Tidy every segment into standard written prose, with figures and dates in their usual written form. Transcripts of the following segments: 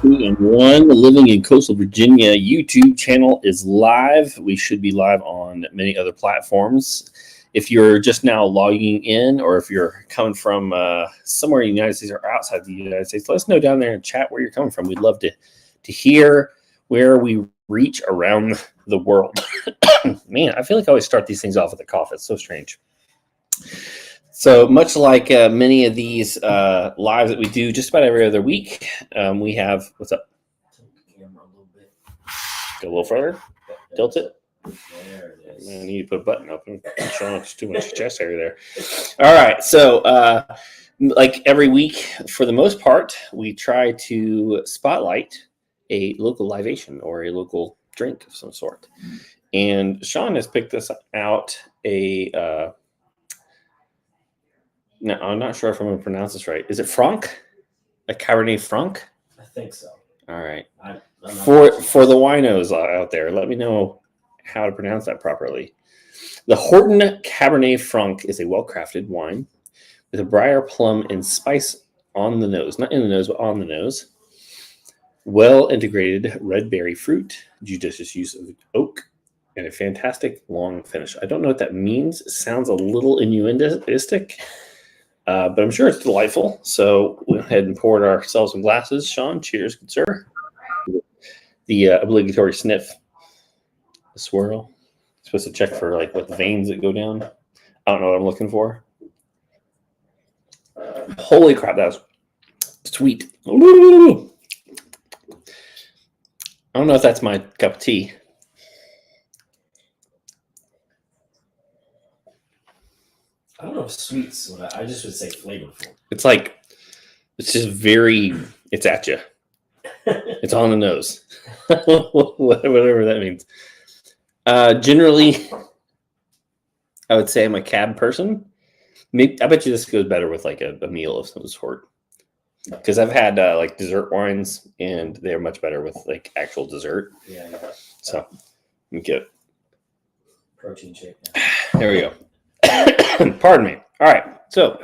3-2-1. The Living in Coastal Virginia YouTube channel is live. We should be live on many other platforms. If you're just now logging in, or if you're coming from somewhere in the United States or outside the United States, let us know down there in chat where you're coming from. We'd love to hear where we reach around the world. Man, I feel like I always start these things off with a cough. It's so strange. So much like many of these lives that we do just about every other week, we have, what's up? Go a little further. Tilt it. There it is. I need to put a button up. I'm showing off too much chest area there. All right. So like every week, for the most part, we try to spotlight a local libation or a local drink of some sort. And Sean has picked this out no, I'm not sure if I'm going to pronounce this right. Is it Franc? A Cabernet Franc? I think so. All right. For the winos out there, let me know how to pronounce that properly. The Horton Cabernet Franc is a well-crafted wine with a briar plum and spice on the nose. Not in the nose, but on the nose. Well-integrated red berry fruit, judicious use of oak, and a fantastic long finish. I don't know what that means. It sounds a little innuendistic. But I'm sure it's delightful. So we went ahead and poured ourselves some glasses. Sean, cheers, good sir. The obligatory sniff, the swirl. Supposed to check for like what veins that go down. I don't know what I'm looking for. Holy crap, that was sweet. I don't know if that's my cup of tea. I don't know if sweet's what I just would say flavorful. It's like, it's just very, it's at you. It's on the nose. Whatever that means. Generally, I would say I'm a cab person. Maybe, I bet you this goes better with like a meal of some sort. Because I've had like dessert wines, and they're much better with like actual dessert. Yeah. So, you get protein shake. There we go. Pardon me. All right. So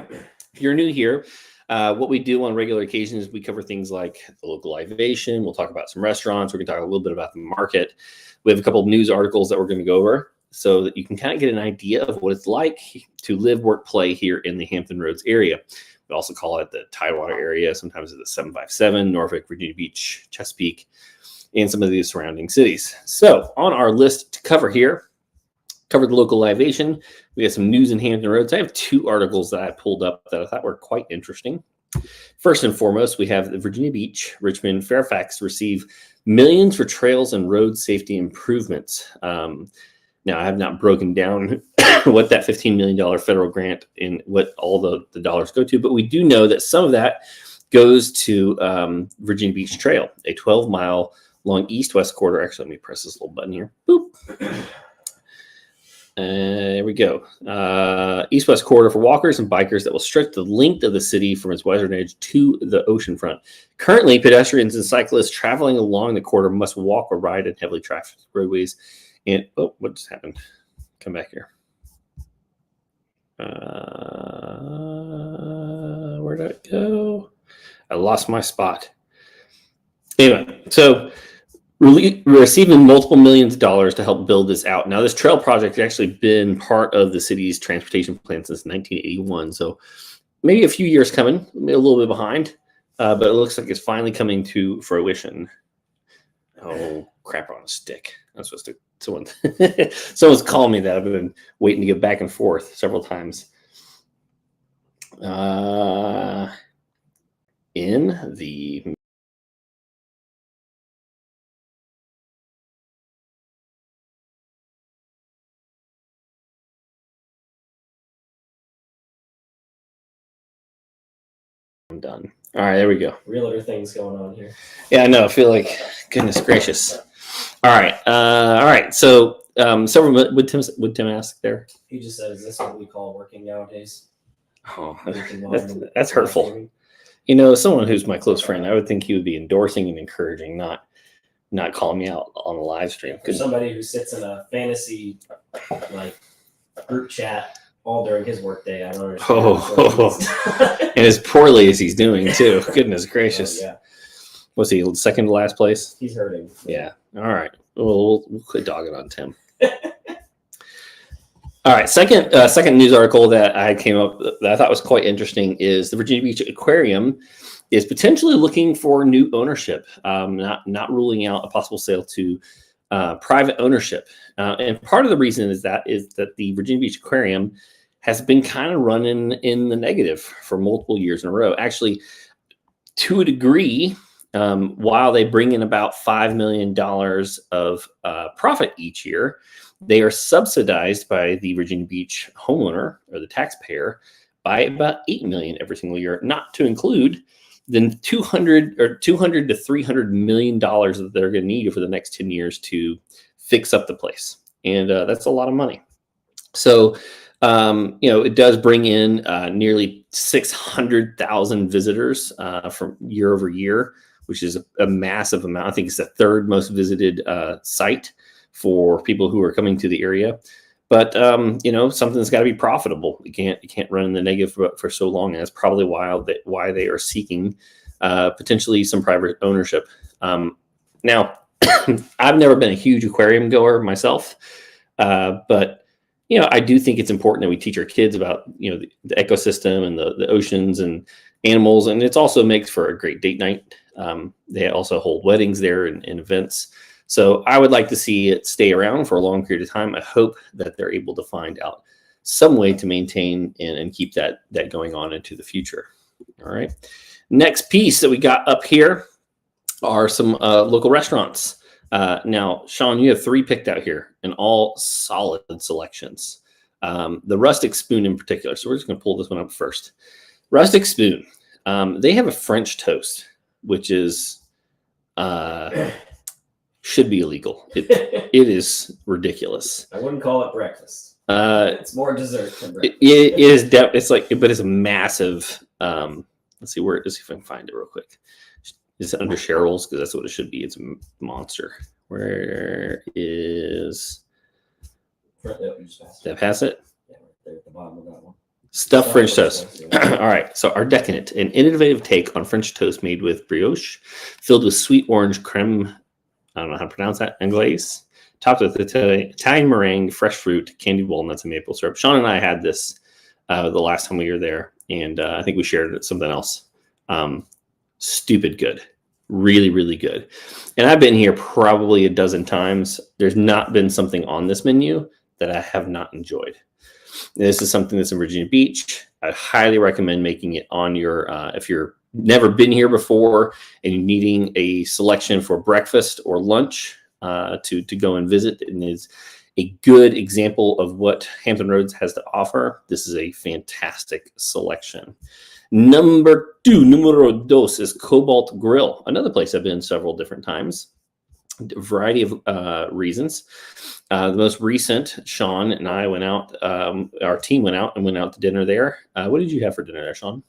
if you're new here, what we do on regular occasions is we cover things like the localization. We'll talk about some restaurants. We're going to talk a little bit about the market. We have a couple of news articles that we're going to go over so that you can kind of get an idea of what it's like to live, work, play here in the Hampton Roads area. We also call it the Tidewater area. Sometimes it's the 757, Norfolk, Virginia Beach, Chesapeake, and some of these surrounding cities. So on our list to cover here, covered the localization. We have some news in Hampton Roads. I have two articles that I pulled up that I thought were quite interesting. First and foremost, we have the Virginia Beach, Richmond, Fairfax receive millions for trails and road safety improvements. Now, I have not broken down what that $15 million federal grant and what all the dollars go to, but we do know that some of that goes to Virginia Beach Trail, a 12-mile long east-west corridor. Actually, let me press this little button here. Boop. There we go. East-west corridor for walkers and bikers that will stretch the length of the city from its western edge to the ocean front. Currently, pedestrians and cyclists traveling along the corridor must walk or ride in heavily trafficked roadways. And oh, what just happened? Come back here. Where did it go? I lost my spot. Anyway, so receiving multiple millions of dollars to help build this out. Now, this trail project has actually been part of the city's transportation plan since 1981. So maybe a few years coming, maybe a little bit behind, but it looks like it's finally coming to fruition. Oh, crap on a stick. I'm supposed to, someone's calling me that. I've been waiting to get back and forth several times. In the I'm done. All right, there we go. Realtor things going on here. Yeah, I know. I feel like, goodness gracious. All right. So, several. Would Tim ask there? He just said, "Is this what we call working nowadays?" Oh, that's hurtful. You know, someone who's my close friend, I would think he would be endorsing and encouraging, not calling me out on the live stream. For somebody who sits in a fantasy like group chat all during his workday, I don't understand. And as poorly as he's doing too. Goodness gracious. Yeah. What's he, second to last place? He's hurting. Yeah. All right. We'll quit dogging on Tim. All right. Second news article that I came up that I thought was quite interesting is the Virginia Beach Aquarium is potentially looking for new ownership, not ruling out a possible sale to private ownership. And part of the reason is that the Virginia Beach Aquarium has been kind of running in the negative for multiple years in a row. Actually, to a degree, while they bring in about $5 million of profit each year, they are subsidized by the Virginia Beach homeowner or the taxpayer by about $8 million every single year, not to include the $200 to $300 million that they're going to need for the next 10 years to fix up the place. And that's a lot of money. So, it does bring in nearly 600,000 visitors from year over year, which is a massive amount. I think it's the third most visited site for people who are coming to the area. But something's got to be profitable. You can't run in the negative for so long, and that's probably why they are seeking potentially some private ownership. Now, I've never been a huge aquarium goer myself, but I do think it's important that we teach our kids about the ecosystem and the oceans and animals, and it also makes for a great date night. They also hold weddings there and events. So I would like to see it stay around for a long period of time. I hope that they're able to find out some way to maintain and keep that going on into the future. All right. Next piece that we got up here are some local restaurants. Now, Sean, you have 3 picked out here and all solid selections. The Rustic Spoon in particular. So we're just going to pull this one up first. Rustic Spoon. They have a French toast, which is... should be illegal. It is ridiculous. I wouldn't call it breakfast. It's more dessert than breakfast. It is. But it's a massive. Let's see where. Let's see if I can find it real quick. Is it under Cheryl's? Because that's what it should be. It's a monster. Where is? Did I pass it? Yeah, right there at the bottom of that one. Stuffed French toast. All right. So our decadent, an innovative take on French toast made with brioche, filled with sweet orange creme. I don't know how to pronounce that. Anglaise, topped with Italian meringue, fresh fruit, candied walnuts, and maple syrup. Sean and I had this the last time we were there, and I think we shared something else. Stupid good. Really, really good. And I've been here probably a dozen times. There's not been something on this menu that I have not enjoyed. This is something that's in Virginia Beach. I highly recommend making it on your, if you're never been here before and you're needing a selection for breakfast or lunch to go and visit, and is a good example of what Hampton Roads has to offer. This is a fantastic selection. Numero dos is Cobalt Grill, another place I've been several different times. A variety of reasons. The most recent, Sean and I went out, our team went out to dinner there. What did you have for dinner there, Sean?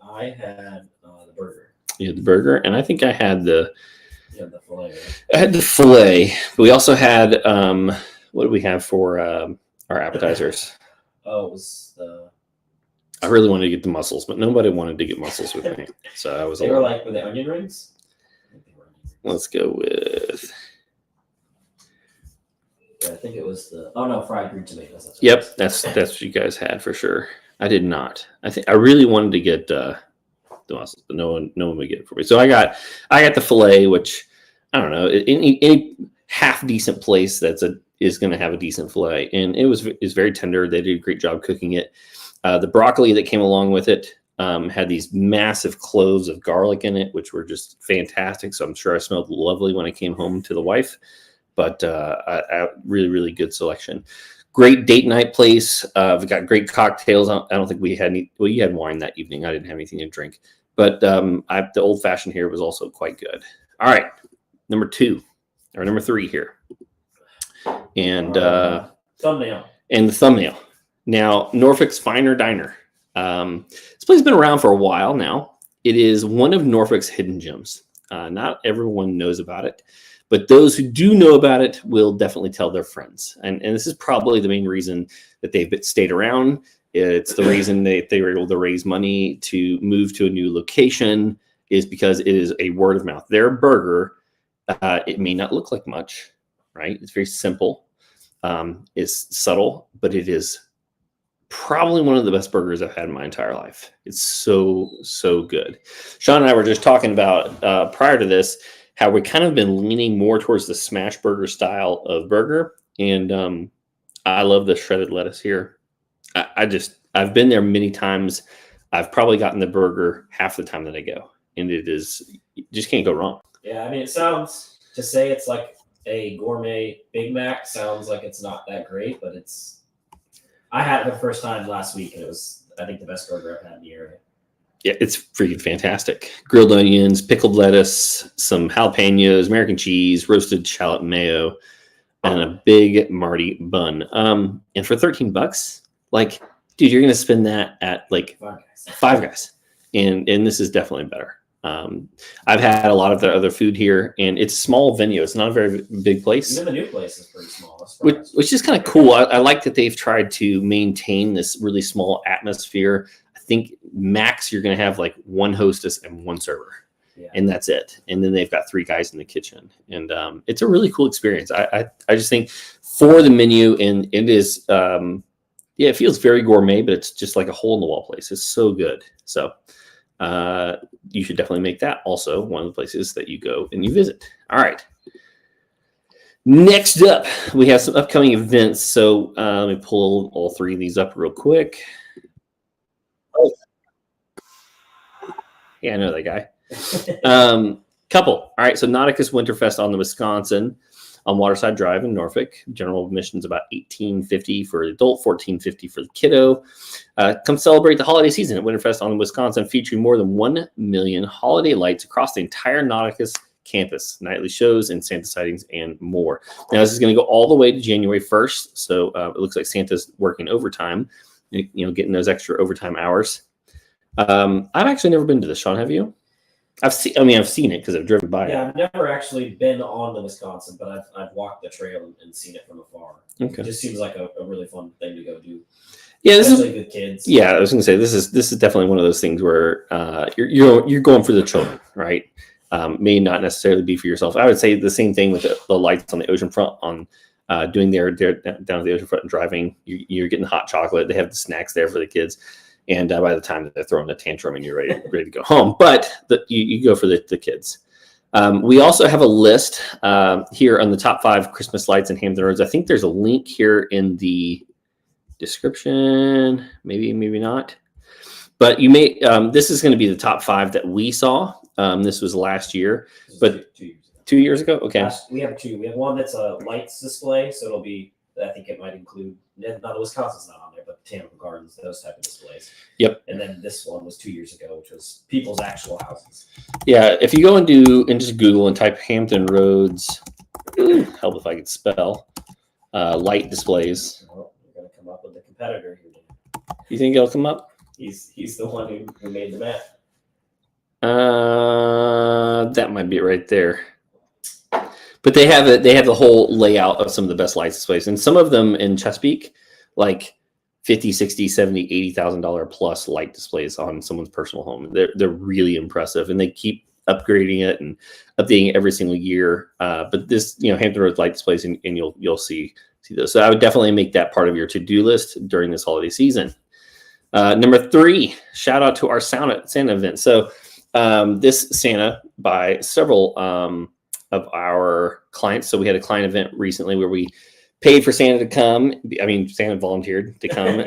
I had the burger. You had the burger, and I think I had the filet. I had the filet, but we also had what did we have for our appetizers? Oh, it was the. I really wanted to get the mussels, but nobody wanted to get mussels with me, so I was. They were like with the onion rings. Let's go with. Yeah, I think it was the. Oh no, fried green tomatoes. Yep, that's what you guys had for sure. I did not. I really wanted to get the mussels, but no one would get it for me. So I got the filet, which I don't know, any half decent place is going to have a decent filet, and is very tender. They did a great job cooking it. The broccoli that came along with it had these massive cloves of garlic in it, which were just fantastic. So I'm sure I smelled lovely when I came home to the wife. But a really, really good selection. Great date night place. We've got great cocktails. I don't think we had any. Well, you had wine that evening. I didn't have anything to drink. But the old fashioned here was also quite good. All right, number 3 here, and thumbnail. And the thumbnail. Now, Norfolk's Finer Diner. This place has been around for a while now. It is one of Norfolk's hidden gems. Not everyone knows about it, but those who do know about it will definitely tell their friends. And this is probably the main reason that they've stayed around. It's the reason they were able to raise money to move to a new location is because it is a word of mouth. Their burger, it may not look like much, right? It's very simple. It's subtle, but it is probably one of the best burgers I've had in my entire life. It's so good. Sean and I were just talking about prior to this how we kind of been leaning more towards the smash burger style of burger, and I love the shredded lettuce here. I've been there many times. I've probably gotten the burger half the time that I go, and it is, you just can't go wrong. Yeah, I mean, it sounds, to say it's like a gourmet Big Mac sounds like it's not that great, but I had it the first time last week, and it was, I think, the best burger I've had in the area. Yeah, it's freaking fantastic. Grilled onions, pickled lettuce, some jalapenos, American cheese, roasted shallot mayo, and a big Marty bun. And for $13, like, dude, you're gonna spend that at like Five Guys, and this is definitely better. I've had a lot of the other food here, and it's a small venue. It's not a very big place. Even the new place is pretty small, which is kind of cool. I like that they've tried to maintain this really small atmosphere. I think max you're going to have like one hostess and one server, and that's it. And then they've got 3 guys in the kitchen, and it's a really cool experience. I just think for the menu, and it is it feels very gourmet, but it's just like a hole in the wall place. It's so good. So you should definitely make that also one of the places that you go and you visit. All right. Next up, we have some upcoming events. So let me pull all 3 of these up real quick. Oh, yeah, I know that guy. Couple. All right. So Nauticus Winterfest on the Wisconsin on Waterside Drive in Norfolk. General admission's about $18.50 for the adult, $14.50 for the kiddo. Come celebrate the holiday season at Winterfest on the Wisconsin, featuring more than 1 million holiday lights across the entire Nauticus campus, nightly shows and Santa sightings and more. Now, this is going to go all the way to January 1st. So it looks like Santa's working overtime, getting those extra overtime hours. I've actually never been to this. Sean, have you? I've seen it because I've driven by it. Yeah, I've never actually been on the Wisconsin, but I've walked the trail and seen it from afar. Okay. It just seems like a really fun thing to go do. Yeah, especially with kids. Yeah, I was going to say this is definitely one of those things where you're going for the children, right? May not necessarily be for yourself. I would say the same thing with the lights on the ocean front on doing their down to the ocean front and driving. You're getting hot chocolate. They have the snacks there for the kids. And by the time that they're throwing a tantrum and you're ready to go home, but you go for the kids. We also have a list here on the top 5 Christmas lights in Hampton Roads. I think there's a link here in the description, maybe not. But you may. This is going to be the top 5 that we saw. This was last year, but 2 years ago. Okay. We have 2. We have one that's a lights display, so it'll be. I think it might include. Not the Wisconsin's not on there, but Botanical Gardens, those type of displays. Yep. And then this one was 2 years ago, which was people's actual houses. Yeah, if you go and just Google and type Hampton Roads, help if I could spell, light displays. Well, you're going to come up with a competitor here. You think it'll come up? He's the one who made the map. That might be it right there. But they have the whole layout of some of the best light displays, and some of them in Chesapeake, like $50,000, $60,000, $70,000, $80,000 plus light displays on someone's personal home. They're really impressive, and they keep upgrading it and updating it every single year. But this, Hampton Roads light displays, and you'll see those. So I would definitely make that part of your to-do list during this holiday season. Number 3, shout out to our Santa event. So this Santa by several of our clients. So we had a client event recently where we paid for Santa to come. I mean, Santa volunteered to come,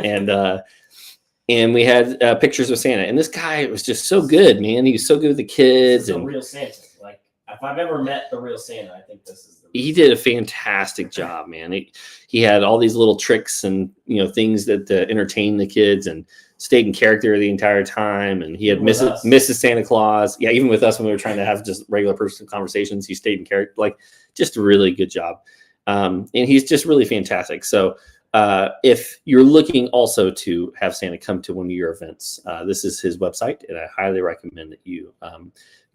and we had pictures of Santa. And this guy was just so good, man. He was so good with the kids. And real Santa. Like, if I've ever met the real Santa, I think this is the real He did a fantastic job, man. He had all these little tricks and things that entertain the kids, and stayed in character the entire time. And he had Mrs. Santa Claus. Yeah, even with us when we were trying to have just regular personal conversations, he stayed in character. Like, just a really good job. And he's just really fantastic. So if you're looking also to have Santa come to one of your events, this is his website, and I highly recommend that you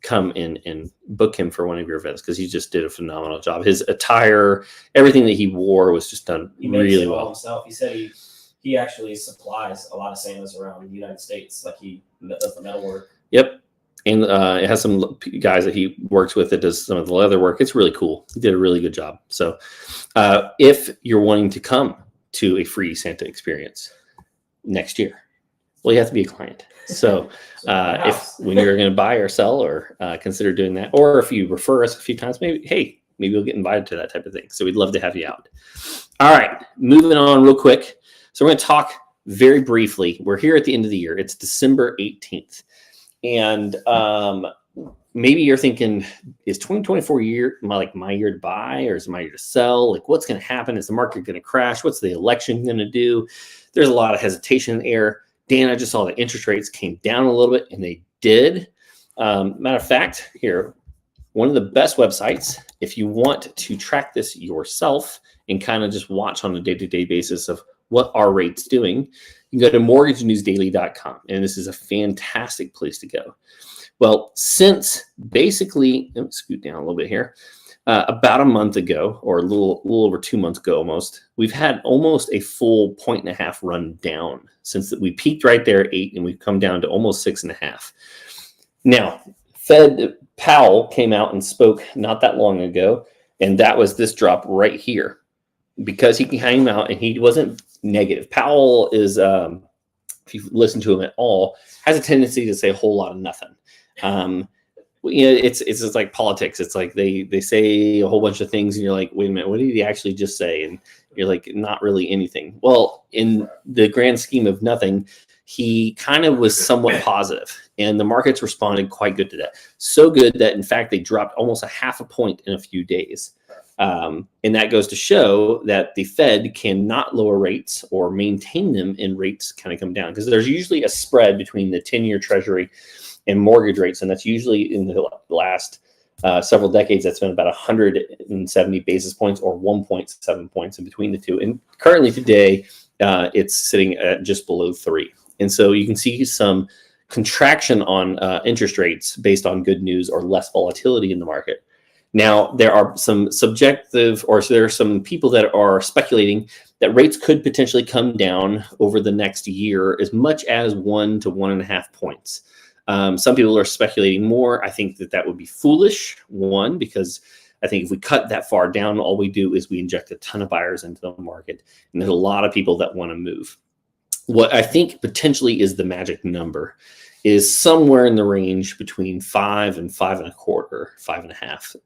come in and book him for one of your events, because he just did a phenomenal job. His attire, everything that he wore was just done really well. Himself. He said he actually supplies a lot of Santas around the United States. Like, he does the metal work. Yep. And it has some guys that he works with that does some of the leather work. It's really cool. He did a really good job. So if you're wanting to come to a free Santa experience next year, well, you have to be a client. So if when you're going to buy or sell or consider doing that, or if you refer us a few times, maybe you'll get invited to that type of thing. So we'd love to have you out. All right, moving on real quick. So we're going to talk very briefly. We're here at the end of the year. It's December 18th. And maybe you're thinking, is 2024 my year to buy, or is it my year to sell? Like, what's going to happen? Is the market going to crash? What's the election going to do? There's a lot of hesitation in the air. Dan, I just saw the interest rates came down a little bit, and they did. Matter of fact, here, one of the best websites, if you want to track this yourself and kind of just watch on a day-to-day basis of what are rates doing, you can go to mortgagenewsdaily.com, and this is a fantastic place to go. Well, since basically, let me scoot down a little bit here, about a month ago, or a little over 2 months ago almost, we've had almost a full 1.5 run down since we peaked right there at 8, and we've come down to almost 6.5. Now, Fed Powell came out and spoke not that long ago, and that was this drop right here, because he came out and he wasn't negative. Powell is, if you listen to him at all, has a tendency to say a whole lot of nothing. It's just like politics. It's like they say a whole bunch of things, and you're like, wait a minute, what did he actually just say? And you're like, not really anything. Well, in the grand scheme of nothing, he kind of was somewhat positive, and the markets responded quite good to that. So good that, in fact, they dropped almost 0.5 point in a few days. And that goes to show that the Fed cannot lower rates or maintain them, and rates kind of come down, because there's usually a spread between the 10-year Treasury and mortgage rates. And that's usually in the last several decades, that's been about 170 basis points or 1.7 points in between the two. And currently today, it's sitting at just below 3. And so you can see some contraction on interest rates based on good news or less volatility in the market. Now, there are some subjective, or there are some people that are speculating that rates could potentially come down over the next year as much as 1 to 1.5 points. Some people are speculating more. I think that would be foolish, one, because I think if we cut that far down, all we do is we inject a ton of buyers into the market, and there's a lot of people that want to move. What I think potentially is the magic number is somewhere in the range between 5 and 5.25, 5.5.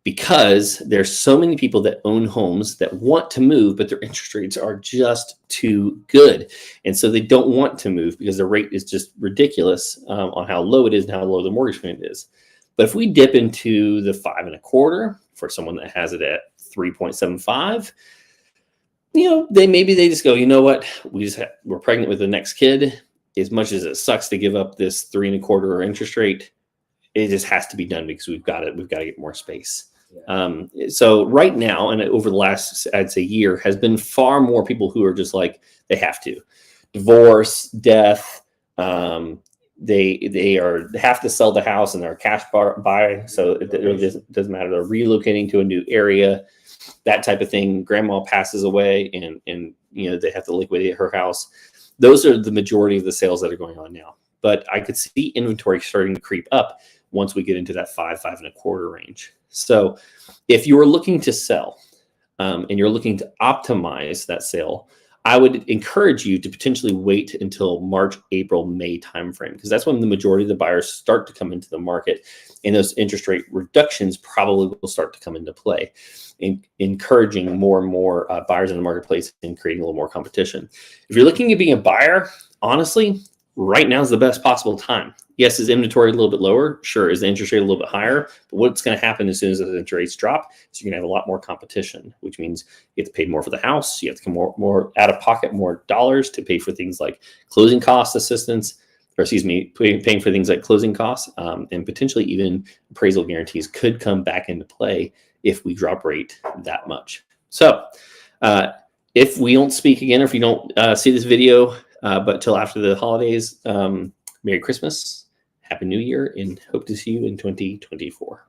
Because there's so many people that own homes that want to move, but their interest rates are just too good. And so they don't want to move because the rate is just ridiculous on how low it is and how low the mortgage payment is. But if we dip into the 5.25 for someone that has it at 3.75, they just go, you know what? We're pregnant with the next kid. As much as it sucks to give up this 3.25 interest rate, it just has to be done because we've got to get more space. Yeah. So right now, and over the last, I'd say, year, has been far more people who are just like, they have to. Divorce, death, they have to sell the house and they're a cash buy. So it doesn't matter. They're relocating to a new area, that type of thing. Grandma passes away and they have to liquidate her house. Those are the majority of the sales that are going on now. But I could see inventory starting to creep up once we get into that 5.25 range. So if you are looking to sell and you're looking to optimize that sale, I would encourage you to potentially wait until March, April, May timeframe, because that's when the majority of the buyers start to come into the market, and those interest rate reductions probably will start to come into play, encouraging more and more buyers in the marketplace and creating a little more competition. If you're looking at being a buyer, honestly, right now is the best possible time. Yes, is inventory a little bit lower? Sure. Is the interest rate a little bit higher? But what's going to happen as soon as the interest rates drop is you're going to have a lot more competition, which means you have to pay more for the house. You have to come more out of pocket, more dollars to pay for things like closing cost assistance, paying for things like closing costs, and potentially even appraisal guarantees could come back into play if we drop rate that much. So if we don't speak again, or if you don't see this video, but till after the holidays, Merry Christmas, Happy New Year, and hope to see you in 2024.